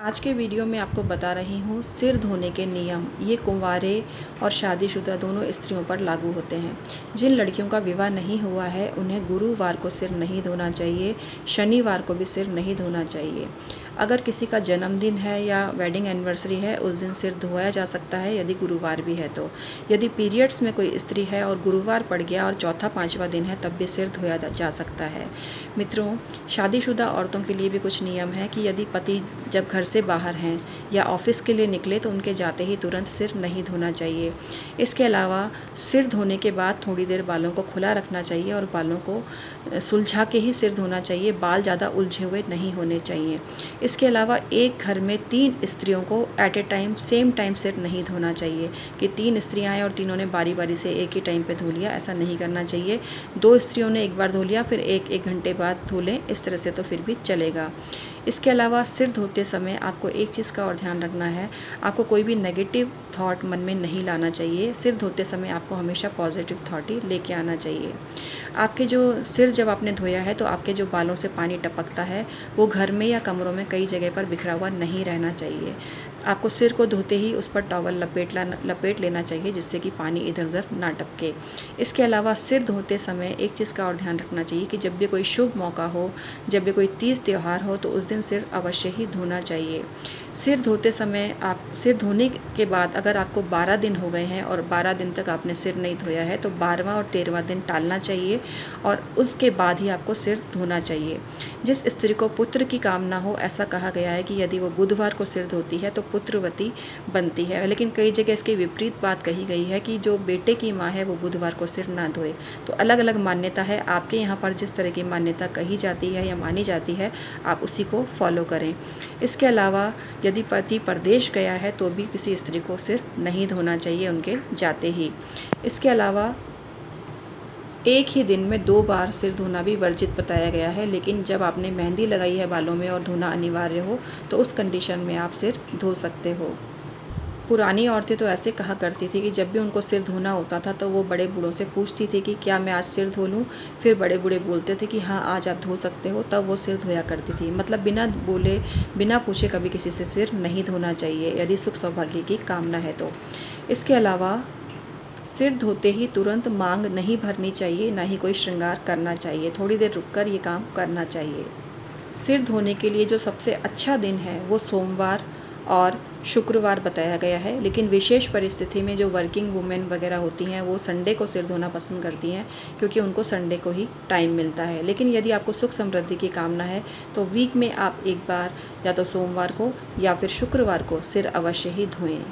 आज के वीडियो में आपको बता रही हूँ सिर धोने के नियम। ये कुंवारे और शादीशुदा दोनों स्त्रियों पर लागू होते हैं। जिन लड़कियों का विवाह नहीं हुआ है उन्हें गुरुवार को सिर नहीं धोना चाहिए, शनिवार को भी सिर नहीं धोना चाहिए। अगर किसी का जन्मदिन है या वेडिंग एनिवर्सरी है उस दिन सिर धोया जा सकता है यदि गुरुवार भी है तो। यदि पीरियड्स में कोई स्त्री है और गुरुवार पड़ गया और चौथा पाँचवा दिन है तब भी सिर धोया जा सकता है। मित्रों, शादीशुदा औरतों के लिए भी कुछ नियम है कि यदि पति जब घर से बाहर हैं या ऑफिस के लिए निकले तो उनके जाते ही तुरंत सिर नहीं धोना चाहिए। इसके अलावा सिर धोने के बाद थोड़ी देर बालों को खुला रखना चाहिए और बालों को सुलझा के ही सिर धोना चाहिए। बाल ज़्यादा उलझे हुए नहीं होने चाहिए। इसके अलावा एक घर में 3 स्त्रियों को at a time same time सिर नहीं धोना चाहिए कि 3 स्त्रियाँ आएँ और तीनों ने बारी बारी से एक ही टाइम पे धो लिया, ऐसा नहीं करना चाहिए। 2 स्त्रियों ने एक बार धो लिया फिर एक घंटे बाद धो लें, इस तरह से तो फिर भी चलेगा। इसके अलावा सिर धोते समय आपको एक चीज़ का और ध्यान रखना है, आपको कोई भी नेगेटिव थॉट मन में नहीं लाना चाहिए। सिर धोते समय आपको हमेशा पॉजिटिव थॉट ही लेके आना चाहिए। आपके जो सिर जब आपने धोया है तो आपके जो बालों से पानी टपकता है वो घर में या कमरों में कई जगह पर बिखरा हुआ नहीं रहना चाहिए। आपको सिर को धोते ही उस पर टॉवल लपेट लेना चाहिए जिससे कि पानी इधर उधर ना टपके। इसके अलावा सिर धोते समय एक चीज़ का और ध्यान रखना चाहिए कि जब भी कोई शुभ मौका हो, जब भी कोई तीज त्यौहार हो तो उस दिन सिर अवश्य ही धोना चाहिए। सिर धोते समय आप सिर धोने के बाद अगर आपको 12 दिन हो गए हैं और 12 दिन तक आपने सिर नहीं धोया है तो 12वां और 13वां दिन टालना चाहिए और उसके बाद ही आपको सिर धोना चाहिए। जिस स्त्री को पुत्र की कामना हो, ऐसा कहा गया है कि यदि वो बुधवार को सिर धोती है तो पुत्रवती बनती है, लेकिन कई जगह इसकी विपरीत बात कही गई है कि जो बेटे की माँ है वो बुधवार को सिर ना धोए। तो अलग अलग मान्यता है। आपके यहाँ पर जिस तरह की मान्यता कही जाती है या मानी जाती है आप उसी को फॉलो करें। इसके अलावा यदि पति परदेश गया है तो भी किसी स्त्री को सिर नहीं धोना चाहिए उनके जाते ही। इसके अलावा एक ही दिन में 2 बार सिर धोना भी वर्जित बताया गया है, लेकिन जब आपने मेहंदी लगाई है बालों में और धोना अनिवार्य हो तो उस कंडीशन में आप सिर धो सकते हो। पुरानी औरतें तो ऐसे कहा करती थी कि जब भी उनको सिर धोना होता था तो वो बड़े बूढ़ों से पूछती थी कि क्या मैं आज सिर धो लूँ। फिर बड़े बूढ़े बोलते थे कि हाँ आज आप धो सकते हो, तब वो सिर धोया करती थी। मतलब बिना बोले बिना पूछे कभी किसी से सिर नहीं धोना चाहिए यदि सुख सौभाग्य की कामना है तो। इसके अलावा सिर धोते ही तुरंत मांग नहीं भरनी चाहिए, ना ही कोई श्रृंगार करना चाहिए। थोड़ी देर रुककर ये काम करना चाहिए। सिर धोने के लिए जो सबसे अच्छा दिन है वो सोमवार और शुक्रवार बताया गया है, लेकिन विशेष परिस्थिति में जो वर्किंग वुमेन वगैरह होती हैं वो संडे को सिर धोना पसंद करती हैं क्योंकि उनको संडे को ही टाइम मिलता है। लेकिन यदि आपको सुख समृद्धि की कामना है तो वीक में आप एक बार या तो सोमवार को या फिर शुक्रवार को सिर अवश्य ही धोएं।